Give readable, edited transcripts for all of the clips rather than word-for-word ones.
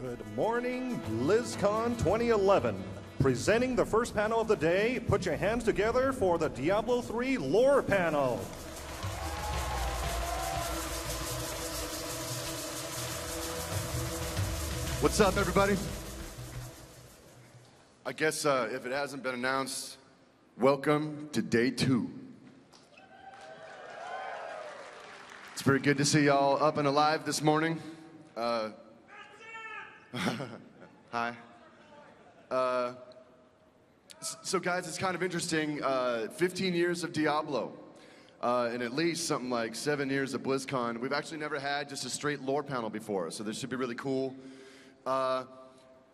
Good morning, Blizzcon 2011. Presenting the first panel of the day, put your hands together for the Diablo III lore panel. What's up, everybody? I guess if it hasn't been announced, welcome to day 2. It's very good to see y'all up and alive this morning. Hi. So guys, it's kind of interesting. 15 years of Diablo, and at least something like 7 years of BlizzCon. We've actually never had just a straight lore panel before, so this should be really cool.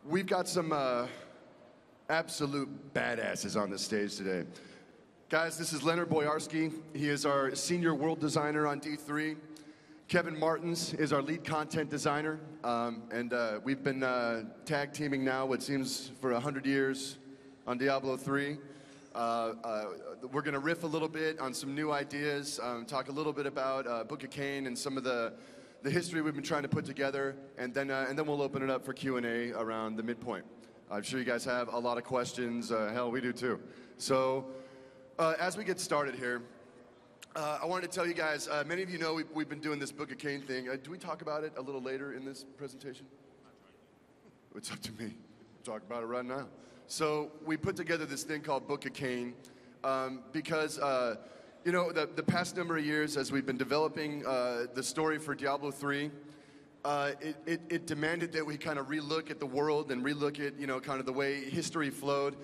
We've got some absolute badasses on this stage today. Guys, this is Leonard Boyarsky. He is our senior world designer on D3. Kevin Martins is our lead content designer. And we've been tag teaming now, what seems for 100 years on Diablo 3. We're gonna riff a little bit on some new ideas, talk a little bit about Book of Cain and some of the history we've been trying to put together, and then we'll open it up for Q&A around the midpoint. I'm sure you guys have a lot of questions. Hell, we do too. So as we get started here, I wanted to tell you guys, many of you know we've been doing this Book of Cain thing. Do we talk about it a little later in this presentation? It's up to me. Talk about it right now. So we put together this thing called Book of Cain because you know, the past number of years as we've been developing the story for Diablo 3, it demanded that we kind of relook at the world and relook at, you know, kind of the way history flowed.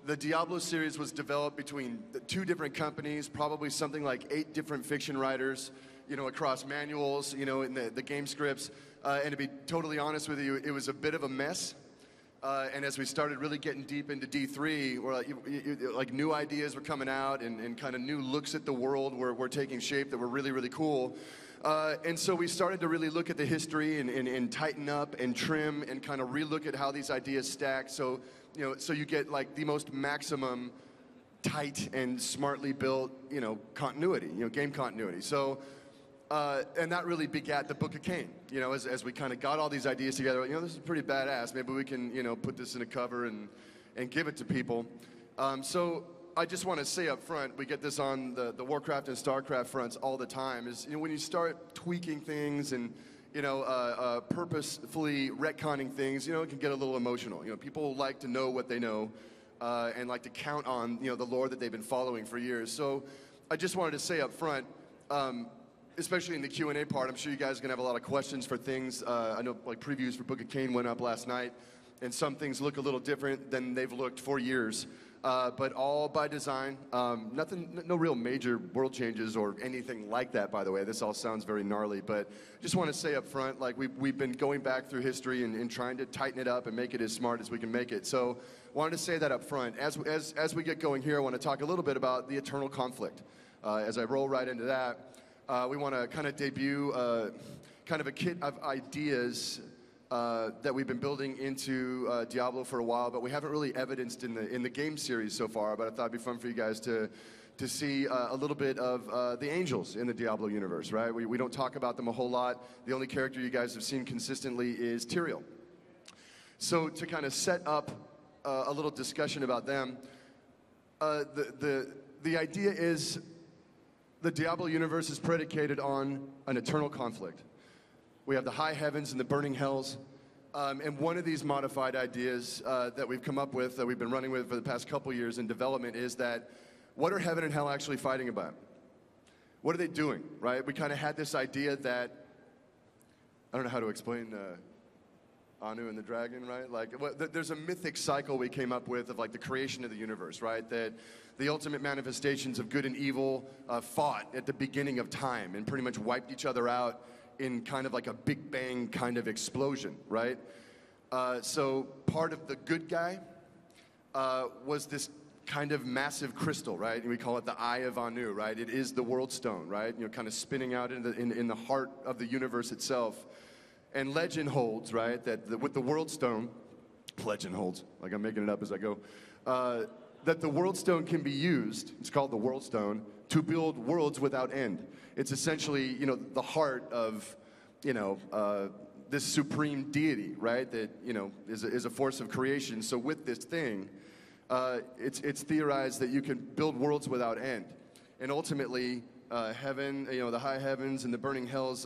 The Diablo series was developed between 2 different companies, probably something like 8 different fiction writers, you know, across manuals, you know, in the game scripts. And to be totally honest with you, it was a bit of a mess. And as we started really getting deep into D3, where like new ideas were coming out and kind of new looks at the world were taking shape that were really, really cool. And so we started to really look at the history and tighten up and trim and kind of relook at how these ideas stack. So, you know, so you get like the most maximum tight and smartly built, you know, continuity, you know, game continuity. So, and that really begat the Book of Cain. You know, as we kind of got all these ideas together, you know, this is pretty badass. Maybe we can, you know, put this in a cover and give it to people. So I just want to say up front, we get this on the Warcraft and StarCraft fronts all the time, is, you know, when you start tweaking things and, you know, purposefully retconning things, you know, it can get a little emotional. You know, people like to know what they know and like to count on, you know, the lore that they've been following for years. So I just wanted to say up front, especially in the Q&A part, I'm sure you guys are going to have a lot of questions for things. I know like previews for Book of Cain went up last night, and some things look a little different than they've looked for years. But all by design. No real major world changes or anything like that, by the way. This all sounds very gnarly, but just want to say up front, like we've been going back through history and trying to tighten it up and make it as smart as we can make it. So wanted to say that up front. As we get going here, I want to talk a little bit about the eternal conflict. As I roll right into that, we want to kind of debut kind of a kit of ideas that we've been building into Diablo for a while, but we haven't really evidenced in the game series so far. But I thought it'd be fun for you guys to see a little bit of the angels in the Diablo universe, right? We don't talk about them a whole lot. The only character you guys have seen consistently is Tyrael. So to kind of set up a little discussion about them, the idea is the Diablo universe is predicated on an eternal conflict. We have the high heavens and the burning hells. And one of these modified ideas that we've come up with, that we've been running with for the past couple years in development, is that what are heaven and hell actually fighting about? What are they doing, right? We kind of had this idea that, I don't know how to explain Anu and the dragon, right? Like, there's a mythic cycle we came up with of like the creation of the universe, right? That the ultimate manifestations of good and evil fought at the beginning of time and pretty much wiped each other out in kind of like a Big Bang kind of explosion, right? So part of the good guy was this kind of massive crystal, right? And we call it the Eye of Anu, right? It is the world stone, right? You know, kind of spinning out in the heart of the universe itself. And legend holds, right, that with the world stone, legend holds, like I'm making it up as I go, that the world stone can be used, it's called the world stone, to build worlds without end. It's essentially, you know, the heart of, you know, this supreme deity, right? That, you know, is a force of creation. So with this thing, it's theorized that you can build worlds without end. And ultimately, heaven, you know, the high heavens and the burning hells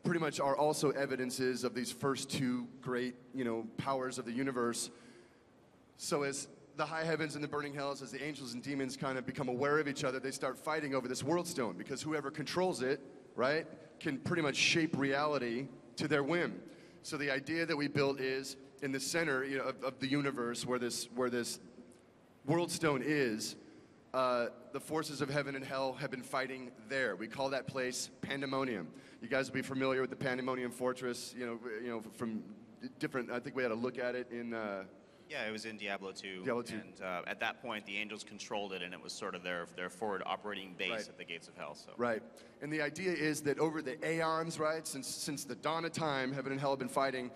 pretty much are also evidences of these first two great, you know, powers of the universe. So as the high heavens and the burning hells, as the angels and demons kind of become aware of each other, they start fighting over this world stone, because whoever controls it, right, can pretty much shape reality to their whim. So the idea that we built is in the center, you know, of the universe, where this world stone is, the forces of heaven and hell have been fighting there. We call that place Pandemonium. You guys will be familiar with the Pandemonium Fortress, you know, from different. I think we had a look at it in. Yeah, it was in Diablo II. Diablo II. And at that point, the angels controlled it, and it was sort of their forward operating base Right. at the gates of hell. So. Right. And the idea is that over the aeons, right, since the dawn of time, heaven and hell have been fighting.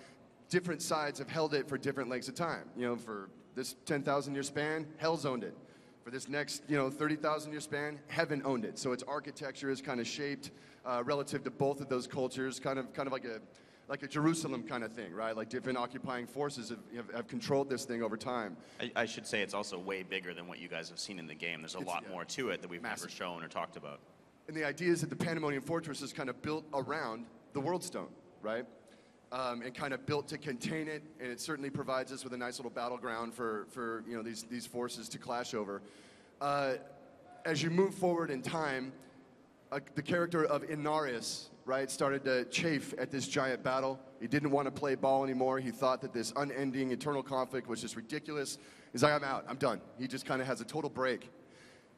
Different sides have held it for different lengths of time. You know, for this 10,000-year span, hell's owned it. For this next, you know, 30,000-year span, heaven owned it. So its architecture is kind of shaped relative to both of those cultures, kind of like a Jerusalem kind of thing, right? Like different occupying forces have controlled this thing over time. I should say it's also way bigger than what you guys have seen in the game. There's a lot more to it that we've massive. never shown or talked about. And the idea is that the Pandemonium Fortress is kind of built around the World Stone, right? And kind of built to contain it, and it certainly provides us with a nice little battleground for you know, these forces to clash over. As you move forward in time, the character of Angiris, right, started to chafe at this giant battle. He didn't want to play ball anymore. He thought that this unending eternal conflict was just ridiculous. He's like, I'm out, I'm done. He just kind of has a total break.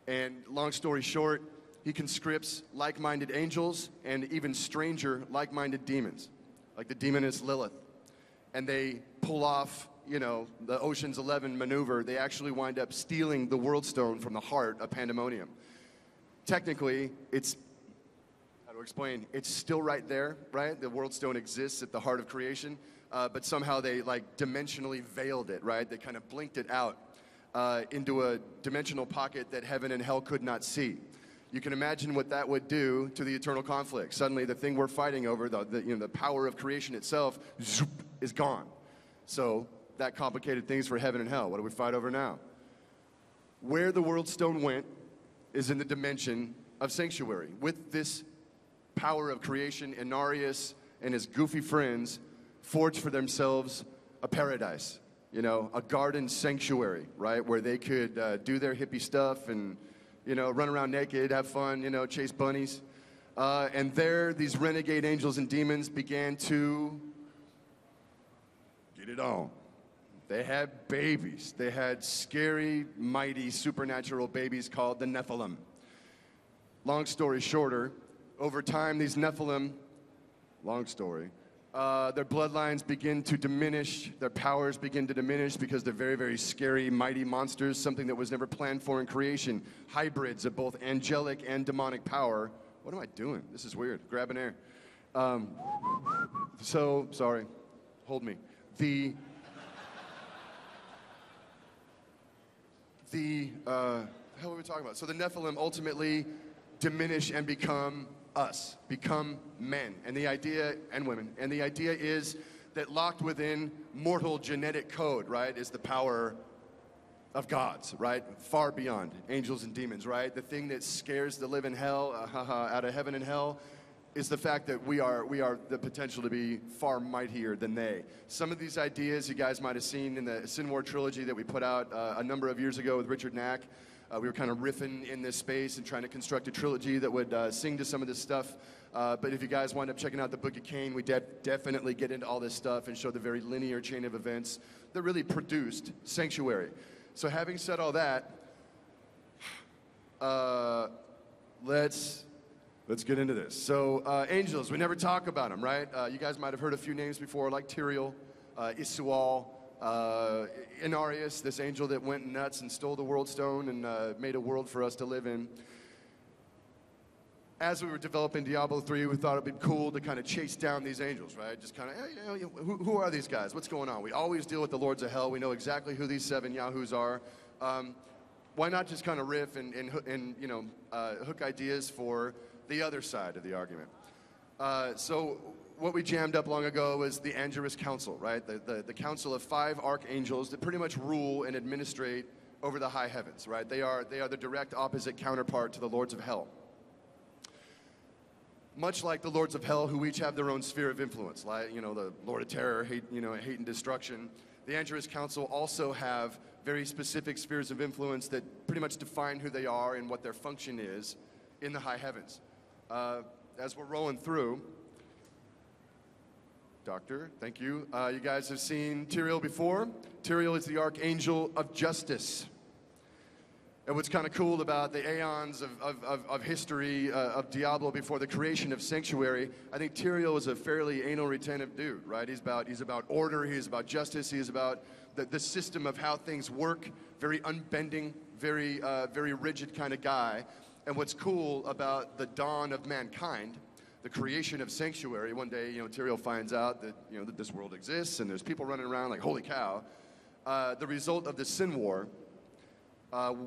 And long story short, he conscripts like-minded angels and even stranger like-minded demons, like the demoness Lilith. And they pull off, you know, the Ocean's 11 maneuver. They actually wind up stealing the World Stone from the heart of Pandemonium. Technically, it's explain, it's still right there, right? The World Stone exists at the heart of creation, but somehow they like dimensionally veiled it, right? They kind of blinked it out into a dimensional pocket that heaven and hell could not see. You can imagine what that would do to the eternal conflict. Suddenly the thing we're fighting over, the power of creation itself, zoop, is gone. So that complicated things for heaven and hell. What do we fight over now? Where the World Stone went is in the dimension of sanctuary. With this power of creation, Angiris and his goofy friends forged for themselves a paradise, you know, a garden sanctuary, right, where they could do their hippie stuff and, you know, run around naked, have fun, you know, chase bunnies. And there, these renegade angels and demons began to get it on. They had babies. They had scary, mighty, supernatural babies called the Nephilim. Long story shorter, over time, these Nephilim, long story, their bloodlines begin to diminish, their powers begin to diminish because they're very, very scary, mighty monsters, something that was never planned for in creation. Hybrids of both angelic and demonic power. What am I doing? This is weird. Grabbing air. So, sorry. Hold me. The hell were we talking about? So the Nephilim ultimately diminish and become us, become men, and the idea, and women, and the idea is that locked within mortal genetic code, right, is the power of gods, right, far beyond angels and demons, right? The thing that scares the living hell out of heaven and hell is the fact that we are the potential to be far mightier than they. Some of these ideas you guys might have seen in the Sin War trilogy that we put out a number of years ago with Richard Knack. We were kind of riffing in this space and trying to construct a trilogy that would sing to some of this stuff. But if you guys wind up checking out the Book of Cain, we definitely get into all this stuff and show the very linear chain of events that really produced Sanctuary. So having said all that, let's get into this. So angels, we never talk about them, right? You guys might have heard a few names before, like Tyrael, Isual, Angiris, this angel that went nuts and stole the World Stone and made a world for us to live in. As we were developing Diablo III, we thought it'd be cool to kind of chase down these angels, right? Just kind of, hey, you know, who are these guys? What's going on? We always deal with the Lords of Hell. We know exactly who these 7 yahoos are. Why not just kind of riff and you know, hook ideas for the other side of the argument? So what we jammed up long ago was the Angiris Council, right? The council of 5 archangels that pretty much rule and administrate over the high heavens, right? They are the direct opposite counterpart to the lords of hell. Much like the lords of hell, who each have their own sphere of influence, like, you know, the Lord of Terror, hate and destruction. The Angiris Council also have very specific spheres of influence that pretty much define who they are and what their function is in the high heavens. As we're rolling through, Doctor, thank you. You guys have seen Tyrael before. Tyrael is the Archangel of Justice. And what's kind of cool about the aeons of history of Diablo before the creation of Sanctuary, I think Tyrael is a fairly anal retentive dude, right? He's about order, he's about justice, he's about the system of how things work, very unbending, very rigid kind of guy. And what's cool about the dawn of mankind, the creation of Sanctuary, one day, Tyrael finds out that, that this world exists and there's people running around like, holy cow. The result of the Sin War,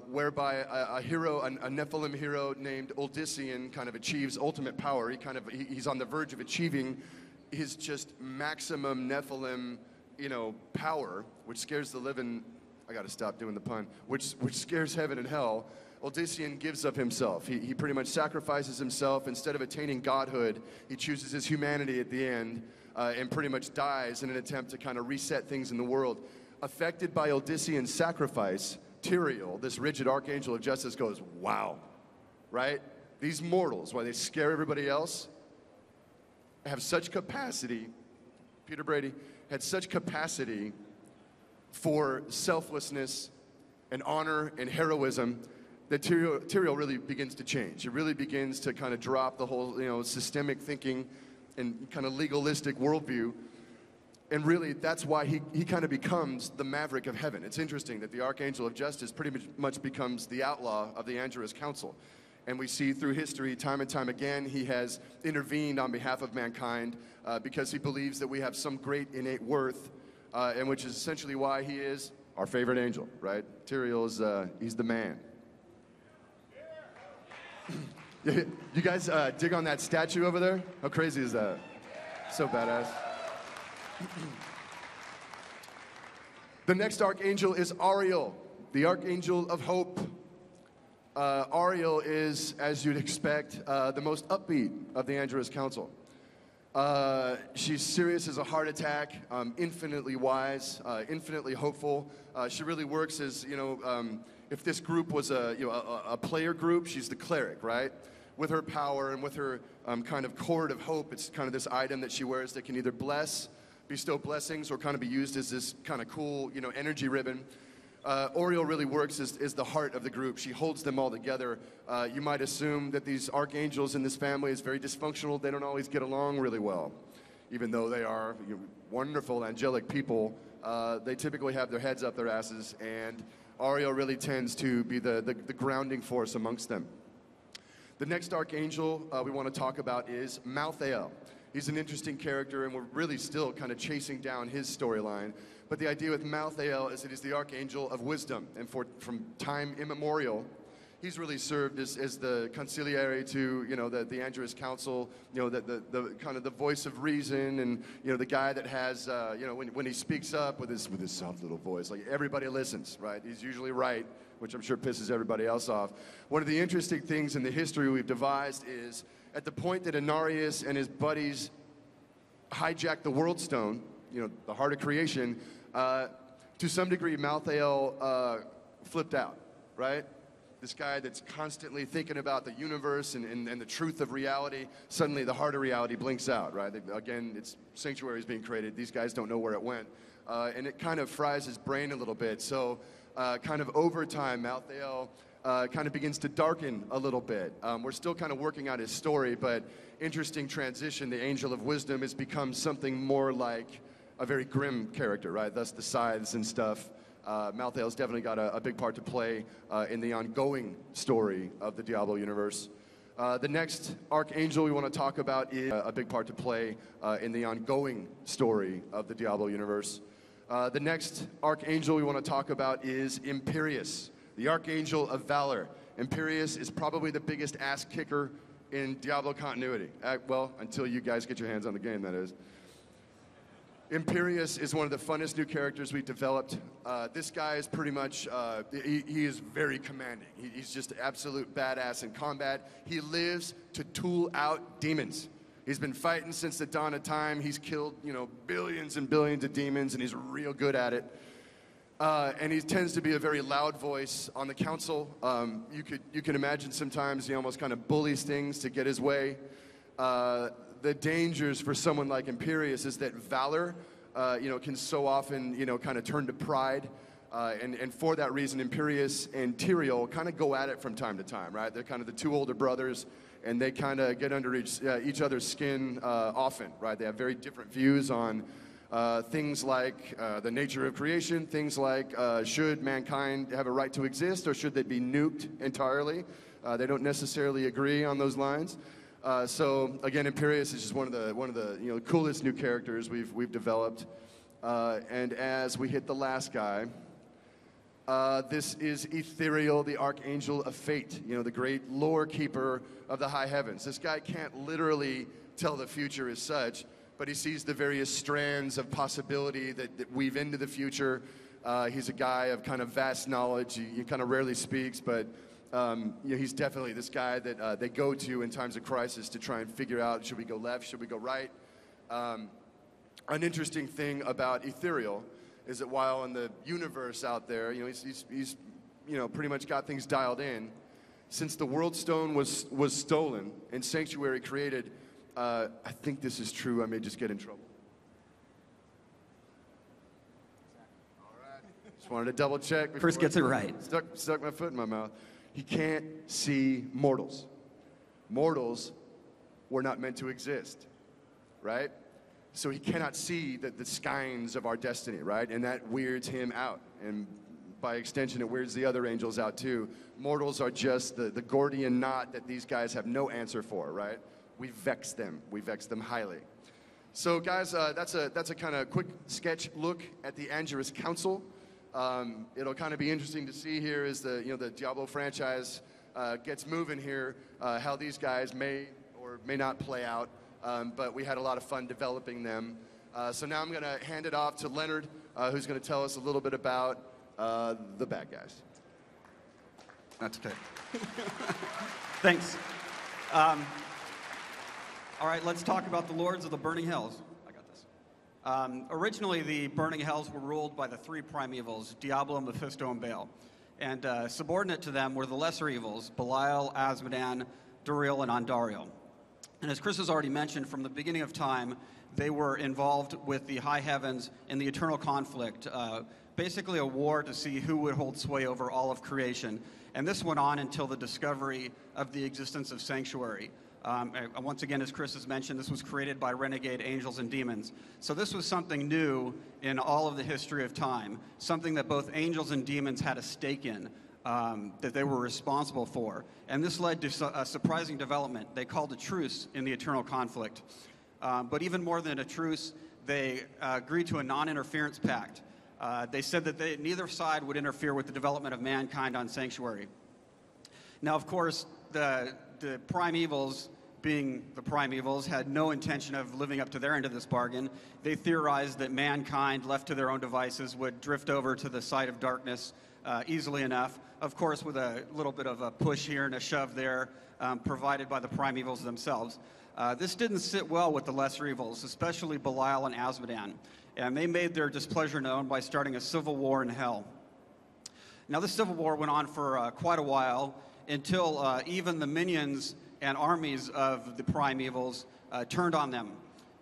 whereby a hero, a Nephilim hero named Uldyssian kind of achieves ultimate power. He's on the verge of achieving his just maximum Nephilim, power, which scares the living, I gotta stop doing the pun, which scares heaven and hell. Uldyssian gives of himself. He pretty much sacrifices himself. Instead of attaining godhood, he chooses his humanity at the end and pretty much dies in an attempt to kind of reset things in the world. Affected by Uldyssian's sacrifice, Tyrael, this rigid Archangel of Justice, goes, wow, right? These mortals, while they scare everybody else, have such capacity, Peter Brady had such capacity for selflessness and honor and heroism that Tyrael really begins to change. It really begins to kind of drop the whole, systemic thinking and kind of legalistic worldview. And really, that's why he kind of becomes the maverick of heaven. It's interesting that the Archangel of Justice pretty much becomes the outlaw of the Angiris Council. And we see through history, time and time again, he has intervened on behalf of mankind because he believes that we have some great innate worth, and which is essentially why he is our favorite angel, right? Tyrael is, he's the man. You guys dig on that statue over there? How crazy is that? So badass. The next archangel is Ariel, the Archangel of Hope. Ariel is, as you'd expect, the most upbeat of the Angiris Council. She's serious as a heart attack, infinitely wise, infinitely hopeful. She really works as, if this group was a player group, she's the cleric, right? With her power and with her kind of cord of hope, it's kind of this item that she wears that can either bestow blessings or kind of be used as this kind of cool, energy ribbon. Ariel really works as the heart of the group. She holds them all together. You might assume that these archangels in this family is very dysfunctional. They don't always get along really well. Even though they are wonderful, angelic people, they typically have their heads up their asses, and Ariel really tends to be the grounding force amongst them. The next archangel we want to talk about is Malthael. He's an interesting character, and we're really still kind of chasing down his storyline. But the idea with Malthael is that he's the Archangel of Wisdom, and from time immemorial, he's really served as the conciliary to the Angiris Council, the kind of the voice of reason, and the guy that has when he speaks up with his soft little voice, like everybody listens, right? He's usually right, which I'm sure pisses everybody else off. One of the interesting things in the history we've devised is at the point that Anarius and his buddies hijacked the World Stone, the heart of creation, to some degree, Malthael flipped out, right? This guy that's constantly thinking about the universe and the truth of reality, suddenly the heart of reality blinks out, right? Again, it's sanctuaries being created. These guys don't know where it went. And it kind of fries his brain a little bit. So kind of over time, Malthael kind of begins to darken a little bit. We're still kind of working out his story, but interesting transition. The Angel of Wisdom has become something more like a very grim character, right? Thus the scythes and stuff. Malthael's definitely got a big part to play in the ongoing story of the Diablo universe. The next archangel we want to talk about is a big part to play in the ongoing story of the Diablo universe. The next archangel we want to talk about is Imperius, the Archangel of Valor. Imperius is probably the biggest ass kicker in Diablo continuity. Well, until you guys get your hands on the game, that is. Imperius is one of the funnest new characters we've developed. This guy is pretty much, he is very commanding. He's just absolute badass in combat. He lives to tool out demons. He's been fighting since the dawn of time. He's killed, billions and billions of demons, and he's real good at it. And he tends to be a very loud voice on the council. You can imagine sometimes he almost kind of bullies things to get his way. The dangers for someone like Imperius is that valor, can so often, kind of turn to pride. And for that reason, Imperius and Tyrael kind of go at it from time to time, right? They're kind of the two older brothers, and they kind of get under each other's skin often, right? They have very different views on things like the nature of creation, things like should mankind have a right to exist, or should they be nuked entirely? They don't necessarily agree on those lines. So again, Imperius is just one of the coolest new characters we've developed. And as we hit the last guy, this is Ethereal, the Archangel of Fate, the great lore keeper of the high heavens. This guy can't literally tell the future as such, but he sees the various strands of possibility that weave into the future. He's a guy of kind of vast knowledge. He kind of rarely speaks, but he's definitely this guy that they go to in times of crisis to try and figure out, should we go left, should we go right? An interesting thing about Ethereal is that while in the universe out there, he's pretty much got things dialed in. Since the World Stone was stolen and Sanctuary created, I think this is true. I may just get in trouble. All right. Just wanted to double check. First gets it right. Stuck my foot in my mouth. He can't see mortals. Mortals were not meant to exist, right? So he cannot see the skeins of our destiny, right? And that weirds him out. And by extension, it weirds the other angels out too. Mortals are just the Gordian knot that these guys have no answer for, right? We vex them. We vex them highly. So guys, that's a kind of quick sketch look at the Angiris Council. It'll kind of be interesting to see here as the Diablo franchise gets moving here, how these guys may or may not play out. But we had a lot of fun developing them. So now I'm going to hand it off to Leonard, who's going to tell us a little bit about the bad guys. That's okay. Thanks. All right, let's talk about the Lords of the Burning Hells. I got this. Originally, the Burning Hells were ruled by the three primevals, Diablo, Mephisto, and Baal. And subordinate to them were the lesser evils, Belial, Azmodan, Duriel, and Andariel. And as Chris has already mentioned, from the beginning of time, they were involved with the high heavens in the eternal conflict, basically a war to see who would hold sway over all of creation. And this went on until the discovery of the existence of Sanctuary. Once again, as Chris has mentioned, this was created by renegade angels and demons. So this was something new in all of the history of time, something that both angels and demons had a stake in, that they were responsible for. And this led to a surprising development. They called a truce in the eternal conflict. But even more than a truce, they agreed to a non-interference pact. They said that neither side would interfere with the development of mankind on Sanctuary. Now, of course, the primevals, being the primevals, had no intention of living up to their end of this bargain. They theorized that mankind, left to their own devices, would drift over to the side of darkness easily enough, of course with a little bit of a push here and a shove there, provided by the primevals themselves. This didn't sit well with the lesser evils, especially Belial and Azmodan, and they made their displeasure known by starting a civil war in hell. Now, this civil war went on for quite a while, until even the minions and armies of the primevals turned on them.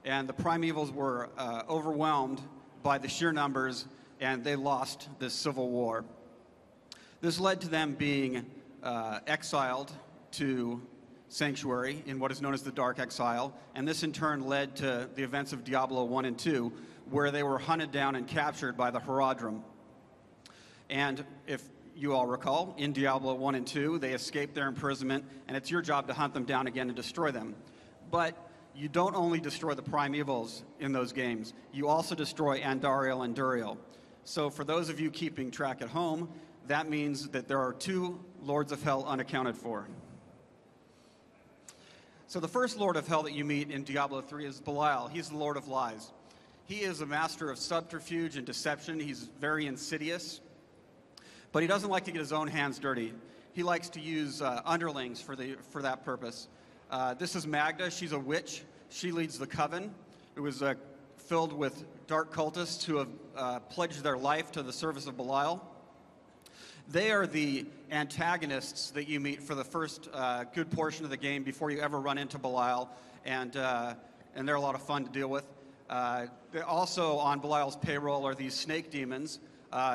And the primevals were overwhelmed by the sheer numbers, and they lost this civil war. This led to them being exiled to Sanctuary in what is known as the Dark Exile, and this in turn led to the events of Diablo 1 and 2, where they were hunted down and captured by the Horadrim. And if you all recall, in Diablo 1 and 2, they escaped their imprisonment, and it's your job to hunt them down again and destroy them. But you don't only destroy the primevals in those games, you also destroy Andariel and Duriel. So for those of you keeping track at home, that means that there are 2 Lords of Hell unaccounted for. So the first Lord of Hell that you meet in Diablo III is Belial. He's the Lord of Lies. He is a master of subterfuge and deception. He's very insidious, but he doesn't like to get his own hands dirty. He likes to use underlings for that purpose. This is Magda. She's a witch. She leads the Coven. It was filled with dark cultists who have pledged their life to the service of Belial. They are the antagonists that you meet for the first good portion of the game before you ever run into Belial, and they're a lot of fun to deal with. Also on Belial's payroll are these snake demons,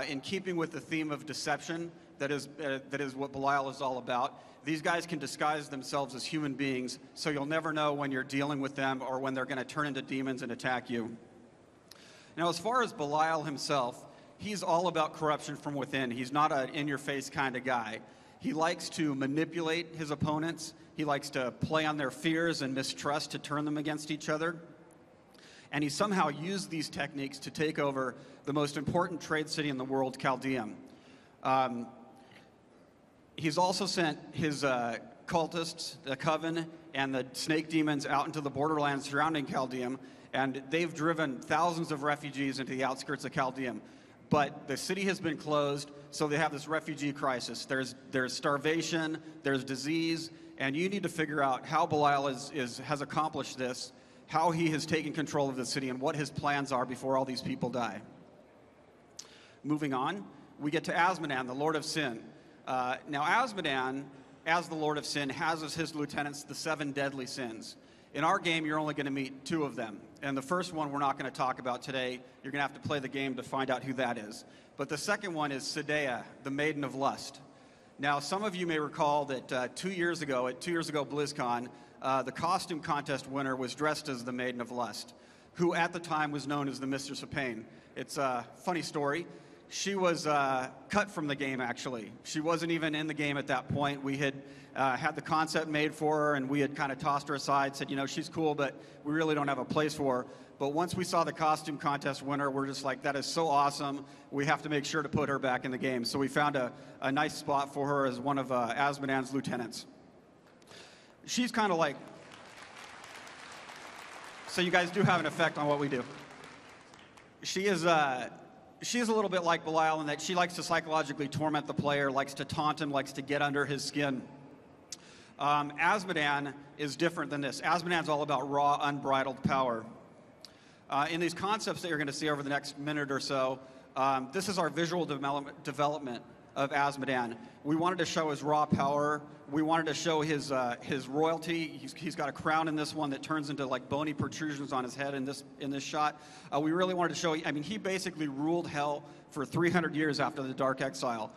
in keeping with the theme of deception. That is what Belial is all about. These guys can disguise themselves as human beings, so you'll never know when you're dealing with them or when they're going to turn into demons and attack you. Now, as far as Belial himself, he's all about corruption from within. He's not an in-your-face kind of guy. He likes to manipulate his opponents. He likes to play on their fears and mistrust to turn them against each other. And he somehow used these techniques to take over the most important trade city in the world, Chaldeum. He's also sent his cultists, the Coven, and the snake demons out into the borderlands surrounding Chaldeum, and they've driven thousands of refugees into the outskirts of Chaldeum. But the city has been closed, so they have this refugee crisis. There's starvation, there's disease, and you need to figure out how Belial has accomplished this, how he has taken control of the city, and what his plans are before all these people die. Moving on, we get to Azmodan, the Lord of Sin. Now, Azmodan, as the Lord of Sin, has as his lieutenants the 7 deadly sins. In our game, you're only going to meet 2 of them. And the first one we're not going to talk about today. You're going to have to play the game to find out who that is. But the second one is Sedea, the Maiden of Lust. Now, some of you may recall that 2 years ago, at Blizzcon, the costume contest winner was dressed as the Maiden of Lust, who at the time was known as the Mistress of Pain. It's a funny story. She was cut from the game, actually. She wasn't even in the game at that point. We had had the concept made for her, and we had kind of tossed her aside, said, you know, she's cool, but we really don't have a place for her. But once we saw the costume contest winner, we're just like, that is so awesome. We have to make sure to put her back in the game. So we found a nice spot for her as one of Azmodan's lieutenants. She's kind of like... So you guys do have an effect on what we do. She's a little bit like Belial in that she likes to psychologically torment the player, likes to taunt him, likes to get under his skin. Azmodan is different than this. Azmodan's all about raw, unbridled power. In these concepts that you're going to see over the next minute or so, this is our visual development of Azmodan. We wanted to show his raw power. We wanted to show his royalty. He's got a crown in this one that turns into like bony protrusions on his head in this shot. We really wanted to show, I mean, he basically ruled hell for 300 years after the Dark Exile.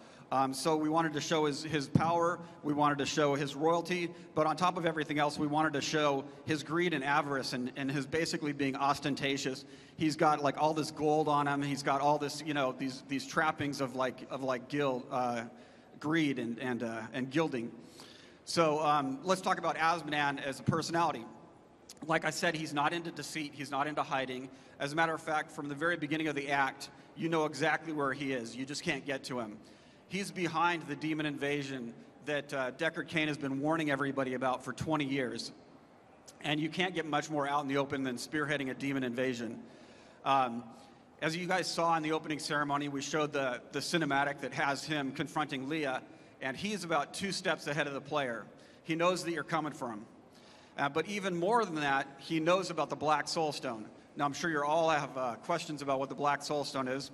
So we wanted to show his power, we wanted to show his royalty, but on top of everything else, we wanted to show his greed and avarice and his basically being ostentatious. He's got like all this gold on him. He's got all this, you know, these trappings of greed and gilding. So let's talk about Azmodan as a personality. Like I said, he's not into deceit. He's not into hiding. As a matter of fact, from the very beginning of the act, you know exactly where he is. You just can't get to him. He's behind the demon invasion that Deckard Cain has been warning everybody about for 20 years. And you can't get much more out in the open than spearheading a demon invasion. As you guys saw in the opening ceremony, we showed the cinematic that has him confronting Leah, and he's about 2 steps ahead of the player. He knows that you're coming for him. But even more than that, he knows about the Black Soul Stone. Now, I'm sure you all have questions about what the Black Soul Stone is,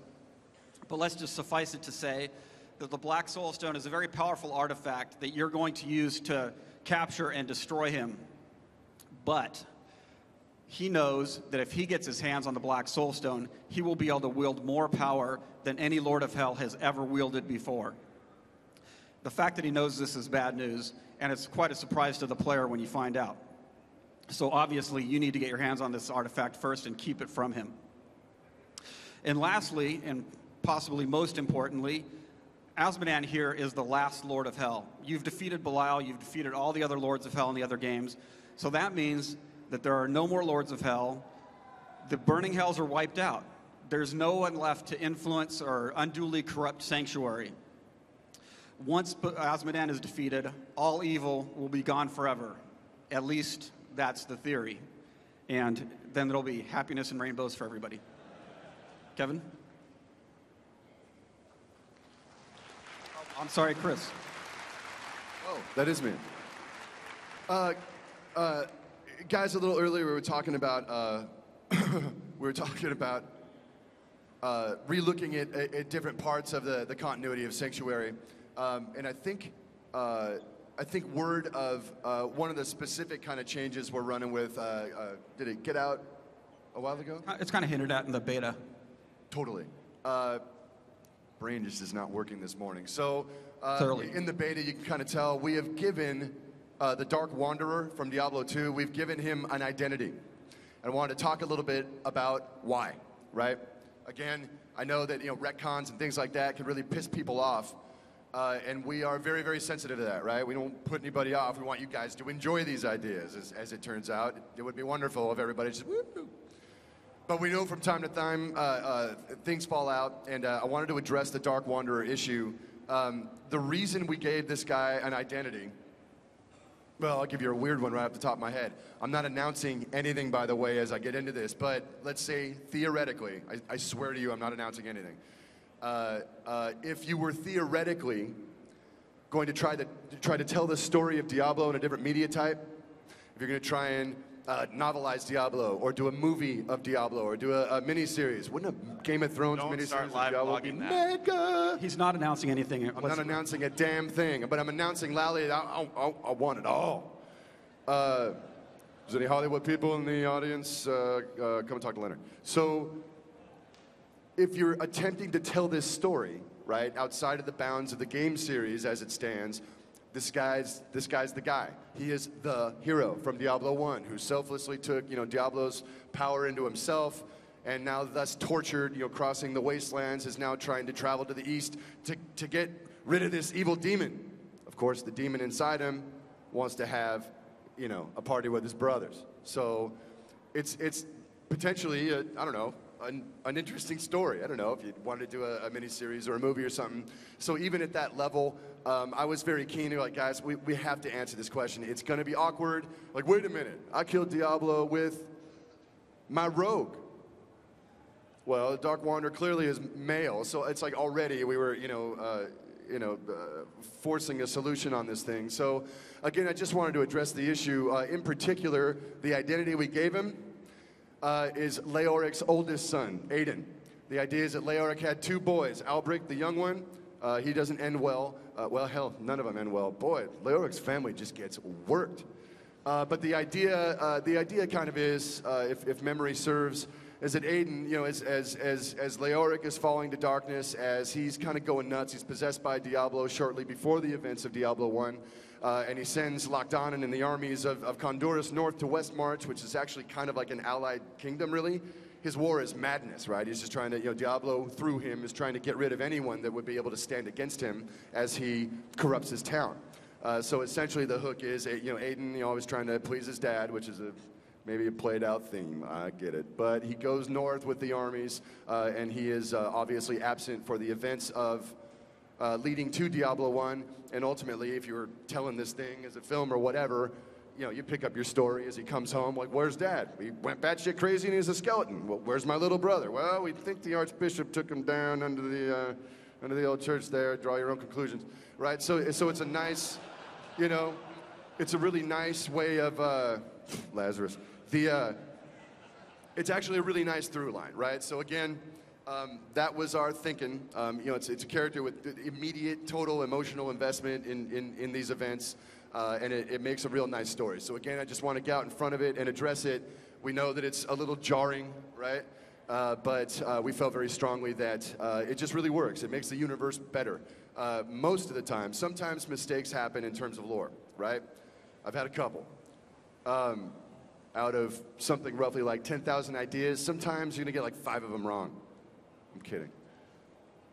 but let's just suffice it to say that the Black Soul Stone is a very powerful artifact that you're going to use to capture and destroy him. But he knows that if he gets his hands on the Black Soul Stone, he will be able to wield more power than any Lord of Hell has ever wielded before. The fact that he knows this is bad news, and it's quite a surprise to the player when you find out. So obviously, you need to get your hands on this artifact first and keep it from him. And lastly, and possibly most importantly, Azmodan here is the last Lord of Hell. You've defeated Belial, you've defeated all the other Lords of Hell in the other games, so that means that there are no more Lords of Hell. The burning hells are wiped out. There's no one left to influence or unduly corrupt Sanctuary. Once Azmodan is defeated, all evil will be gone forever. at least that's the theory. And then there'll be happiness and rainbows for everybody. Kevin? I'm sorry, Chris. Oh, that is me. Guys, a little earlier we were talking about relooking at different parts of the continuity of Sanctuary, and I think word of one of the specific kind of changes we're running with. Did it get out a while ago? It's kind of hinted at in the beta. Totally. Brain just is not working this morning. So in the beta, you can kind of tell we have given the Dark Wanderer from Diablo II, we've given him an identity. And I wanted to talk a little bit about why, right? Again, I know that retcons and things like that can really piss people off. And we are very, very sensitive to that, right? We don't put anybody off. We want you guys to enjoy these ideas, as it turns out. It would be wonderful if everybody just woo-hoo. But we know from time to time things fall out, and I wanted to address the Dark Wanderer issue. The reason we gave this guy an identity, well, I'll give you a weird one right off the top of my head. I'm not announcing anything, by the way, as I get into this, but let's say theoretically, I swear to you I'm not announcing anything. If you were theoretically going to try to tell the story of Diablo in a different media type, if you're going to try and novelize Diablo, or do a movie of Diablo, or do a mini-series, wouldn't a Game of Thrones mini-series of Diablo be mega? He's not announcing anything. I'm not announcing a damn thing, but I'm announcing loudly, I want it all. Is there any Hollywood people in the audience? Come and talk to Leonard. So, if you're attempting to tell this story, right, outside of the bounds of the game series as it stands, this guy's the guy. He is the hero from Diablo 1 who selflessly took, Diablo's power into himself, and now thus tortured, crossing the wastelands, is now trying to travel to the east to get rid of this evil demon. Of course, the demon inside him wants to have, a party with his brothers. So it's potentially, I don't know, an interesting story. I don't know if you wanted to do a miniseries or a movie or something. So even at that level, I was very keen to guys, we have to answer this question. It's going to be awkward. Like, wait a minute, I killed Diablo with my rogue. Well, the Dark Wanderer clearly is male, so it's like already we were, forcing a solution on this thing. So again, I just wanted to address the issue. In particular, the identity we gave him is Leoric's oldest son, Aiden. The idea is that Leoric had two boys. Albric, the young one, he doesn't end well. Well, hell, none of them end well. Boy, Leoric's family just gets worked. But the idea kind of is, if memory serves, is that Aiden, as Leoric is falling to darkness, as he's kind of going nuts, he's possessed by Diablo shortly before the events of Diablo 1. And he sends Lochdanan and the armies of Condorus north to Westmarch, which is actually kind of like an allied kingdom, really. His war is madness, right? He's just trying to, Diablo, through him, is trying to get rid of anyone that would be able to stand against him as he corrupts his town. So essentially the hook is, Aiden, always trying to please his dad, which is maybe a played-out theme, I get it. But he goes north with the armies, and he is obviously absent for the events of leading to Diablo 1, and ultimately, if you're telling this thing as a film or whatever, you pick up your story as he comes home, like, where's Dad? He went batshit crazy and he's a skeleton. Well, where's my little brother? Well, we think the Archbishop took him down under the old church there. Draw your own conclusions, right? So it's a nice, it's a really nice way of, Lazarus. It's actually a really nice through line, right? So again, that was our thinking. It's a character with immediate, total emotional investment in these events, and it makes a real nice story. So again, I just want to get out in front of it and address it. We know that it's a little jarring, right? But we felt very strongly that it just really works. It makes the universe better. Most of the time, sometimes mistakes happen in terms of lore, right? I've had a couple. Out of something roughly like 10,000 ideas, sometimes you're going to get like 5 of them wrong. I'm kidding.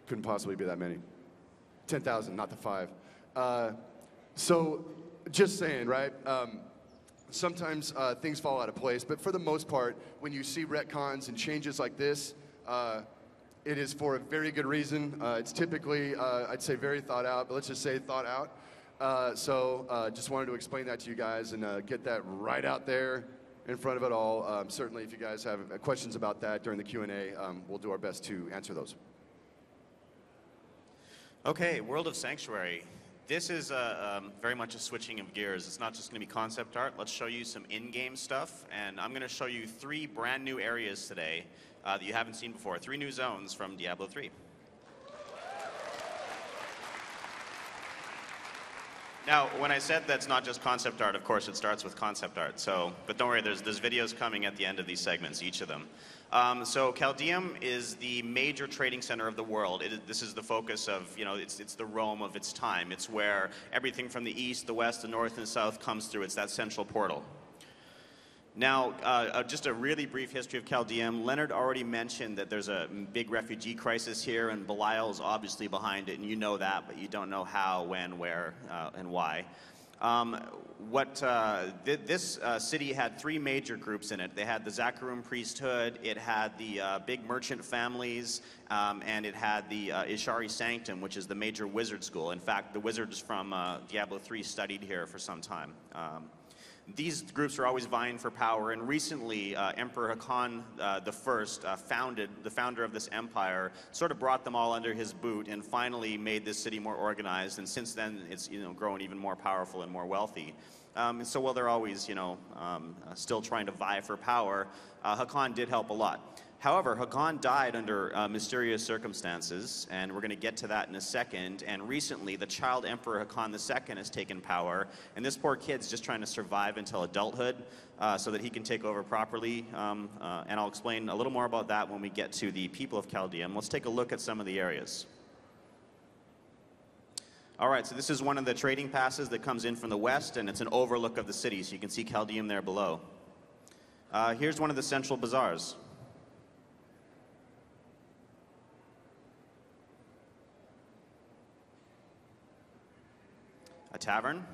Couldn't possibly be that many. 10,000, not the 5. So just saying, right? Sometimes things fall out of place, but for the most part, when you see retcons and changes like this, it is for a very good reason. It's typically, I'd say, very thought out, but let's just say thought out. Just wanted to explain that to you guys and get that right out there in front of it all. Certainly, if you guys have questions about that during the Q&A, we'll do our best to answer those. Okay, World of Sanctuary. This is very much a switching of gears. It's not just going to be concept art. Let's show you some in-game stuff, and I'm going to show you 3 brand new areas today that you haven't seen before. 3 new zones from Diablo 3. Now, when I said that's not just concept art, of course it starts with concept art. But don't worry, there's videos coming at the end of these segments, each of them. So Chaldeum is the major trading center of the world. This is the focus of, it's the Rome of its time. It's where everything from the east, the west, the north, and the south comes through. It's that central portal. Now, just a really brief history of Chaldeum. Leonard already mentioned that there's a big refugee crisis here, and Belial's obviously behind it, and you know that, but you don't know how, when, where, and why. This city had 3 major groups in it. They had the Zakarum priesthood, it had the big merchant families, and it had the Ishari Sanctum, which is the major wizard school. In fact, the wizards from Diablo III studied here for some time. These groups were always vying for power, and recently Emperor Hakan the founder of this empire, sort of brought them all under his boot and finally made this city more organized, and since then it's grown even more powerful and more wealthy. So while they're always still trying to vie for power, Hakan did help a lot. However, Hakan died under mysterious circumstances, and we're going to get to that in a second. And recently, the child Emperor Hakan II has taken power, and this poor kid's just trying to survive until adulthood so that he can take over properly. And I'll explain a little more about that when we get to the people of Chaldeum. Let's take a look at some of the areas. All right, so this is one of the trading passes that comes in from the west, and it's an overlook of the city, so you can see Chaldeum there below. Here's one of the central bazaars. A tavern.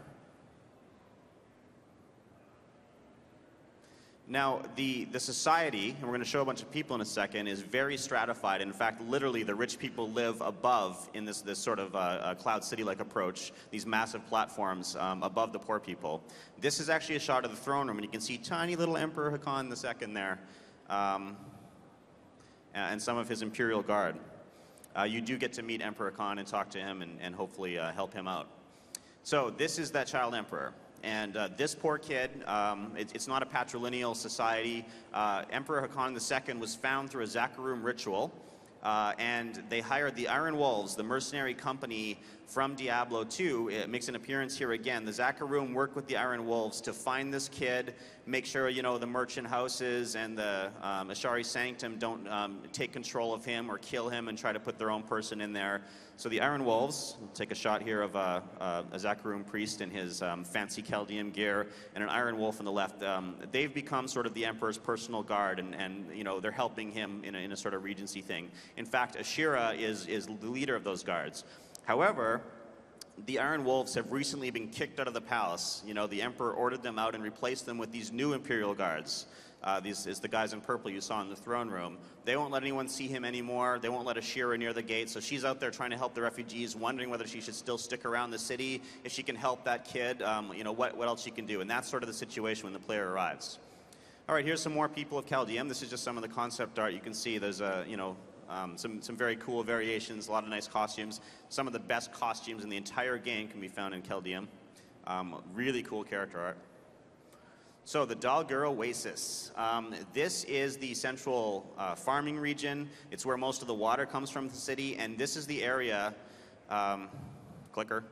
Now, the society, and we're going to show a bunch of people in a second, is very stratified. In fact, literally, the rich people live above in this sort of cloud city-like approach, these massive platforms above the poor people. This is actually a shot of the throne room, and you can see tiny little Emperor Hakan II there, and some of his imperial guard. You do get to meet Emperor Hakan and talk to him and hopefully help him out. So this is that child emperor, and this poor kid, it's not a patrilineal society. Emperor Hakan II was found through a Zakarum ritual, and they hired the Iron Wolves, the mercenary company from Diablo II. It makes an appearance here again. The Zakarum worked with the Iron Wolves to find this kid, make sure the merchant houses and the Ishari Sanctum don't take control of him or kill him and try to put their own person in there. So the Iron Wolves, we'll take a shot here of a Zakarum priest in his fancy Chaldean gear and an Iron Wolf on the left. They've become sort of the Emperor's personal guard, and they're helping him in a sort of regency thing. In fact, Ashira is the leader of those guards. However, the Iron Wolves have recently been kicked out of the palace. The Emperor ordered them out and replaced them with these new Imperial guards. These is the guys in purple you saw in the throne room. They won't let anyone see him anymore. They won't let Ashira near the gate. So she's out there trying to help the refugees, wondering whether she should still stick around the city, if she can help that kid, what else she can do. And that's sort of the situation when the player arrives. All right, here's some more people of Chaldeum. This is just some of the concept art. You can see there's some very cool variations, a lot of nice costumes. Some of the best costumes in the entire game can be found in Chaldeum. Really cool character art. So the Dalgur Oasis. This is the central farming region. It's where most of the water comes from the city, and this is the area, clicker.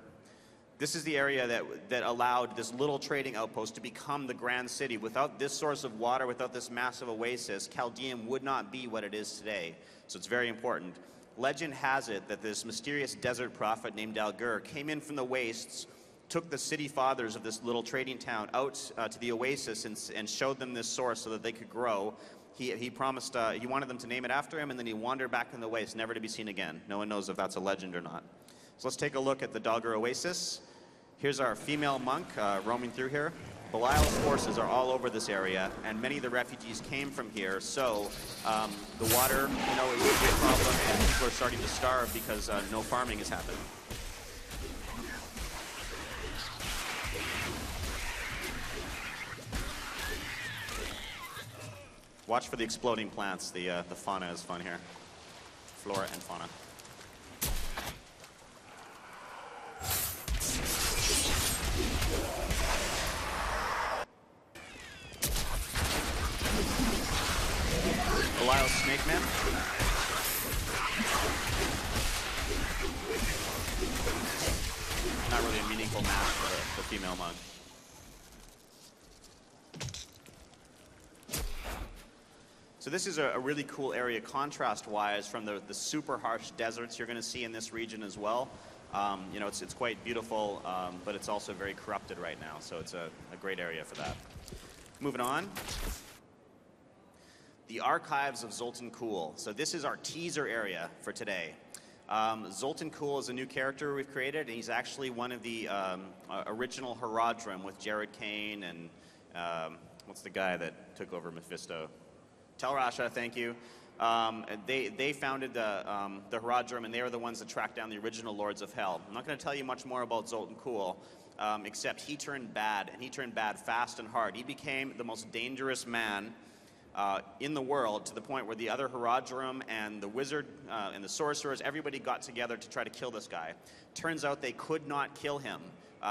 This is the area that allowed this little trading outpost to become the grand city. Without this source of water, without this massive oasis, Chaldeum would not be what it is today. So it's very important. Legend has it that this mysterious desert prophet named Dalgur came in from the wastes, took the city fathers of this little trading town out to the oasis and showed them this source so that they could grow. He promised, he wanted them to name it after him, and then he wandered back in the waste, never to be seen again. No one knows if that's a legend or not. So let's take a look at the Dalgur Oasis. Here's our female monk roaming through here. Belial's forces are all over this area, and many of the refugees came from here, so the water, is a big problem, and people are starting to starve because no farming is happening. Watch for the exploding plants. The fauna is fun here. Flora and fauna. Belial Snake Man. Not really a meaningful match for the female monk. So this is a really cool area contrast-wise from the super harsh deserts you're going to see in this region as well. You know, it's quite beautiful, but it's also very corrupted right now, so it's a great area for that. Moving on. The Archives of Zoltan Kulle. So this is our teaser area for today. Zoltan Kulle is a new character we've created, and he's actually one of the original Haradrim with Cain and what's the guy that took over Mephisto? Tel Rasha, thank you. They founded the Haradrim, and they were the ones that tracked down the original Lords of Hell. I'm not going to tell you much more about Zoltan Kulle, except he turned bad, and he turned bad fast and hard. He became the most dangerous man in the world, to the point where the other Haradrim and the wizard and the sorcerers, everybody got together to try to kill this guy. Turns out they could not kill him.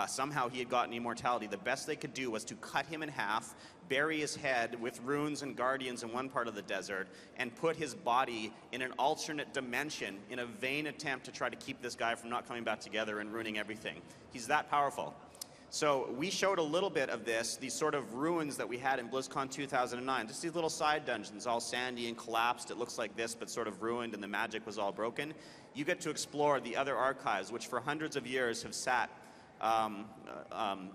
Somehow he had gotten immortality. The best they could do was to cut him in half, bury his head with runes and guardians in one part of the desert, and put his body in an alternate dimension in a vain attempt to try to keep this guy from not coming back together and ruining everything. He's that powerful. So we showed a little bit of this, these sort of ruins that we had in Blizzcon 2009, just these little side dungeons, all sandy and collapsed. It looks like this, but sort of ruined, and the magic was all broken. You get to explore the other archives, which for hundreds of years have sat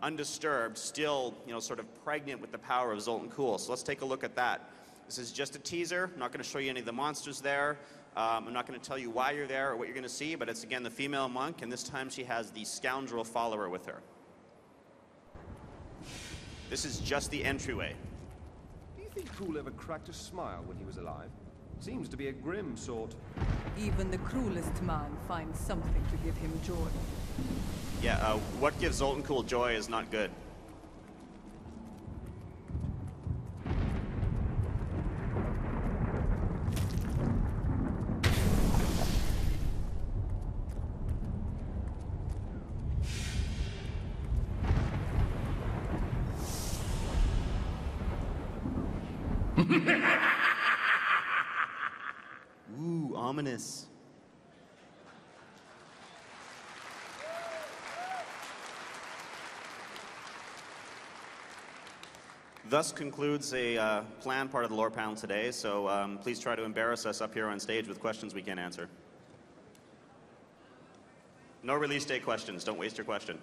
undisturbed, still, you know, sort of pregnant with the power of Zoltan Kulle. So let's take a look at that. This is just a teaser. I'm not going to show you any of the monsters there. I'm not going to tell you why you're there or what you're going to see, but it's, again, the female monk, and this time she has the scoundrel follower with her. This is just the entryway. Do you think Kulle ever cracked a smile when he was alive? Seems to be a grim sort. Even the cruelest man finds something to give him joy. Yeah, what gives Zoltan Kulle joy is not good. Ooh, ominous. Thus concludes a planned part of the lore panel today, so please try to embarrass us up here on stage with questions we can't answer. No release date questions. Don't waste your question.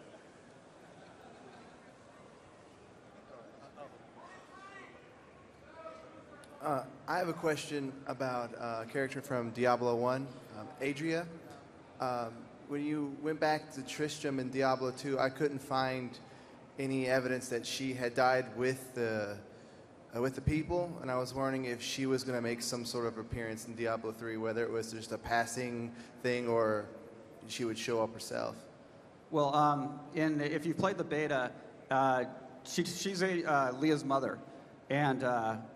I have a question about a character from Diablo 1, Adria. When you went back to Tristram in Diablo 2, I couldn't find any evidence that she had died with the people, and I was wondering if she was going to make some sort of appearance in Diablo 3, whether it was just a passing thing or she would show up herself. Well, if you've played the beta, she's Leah's mother. And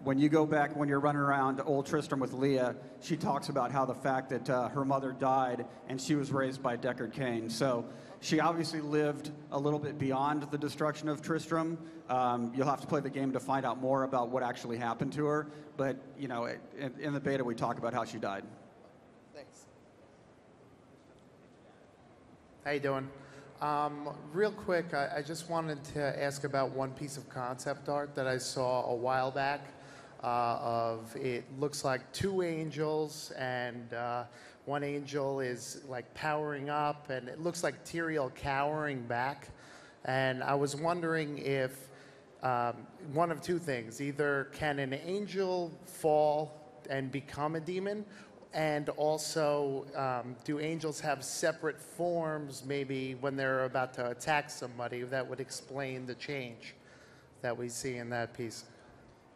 when you go back, when you're running around Old Tristram with Leah, she talks about how the fact that her mother died and she was raised by Deckard Cain. So she obviously lived a little bit beyond the destruction of Tristram. You'll have to play the game to find out more about what actually happened to her. But, you know, in the beta, we talk about how she died. Thanks. How you doing? Real quick, I just wanted to ask about one piece of concept art that I saw a while back. It looks like two angels, and one angel is like powering up, and it looks like Tyrael cowering back. And I was wondering if one of two things: either can an angel fall and become a demon, and also, do angels have separate forms, maybe when they're about to attack somebody, that would explain the change that we see in that piece?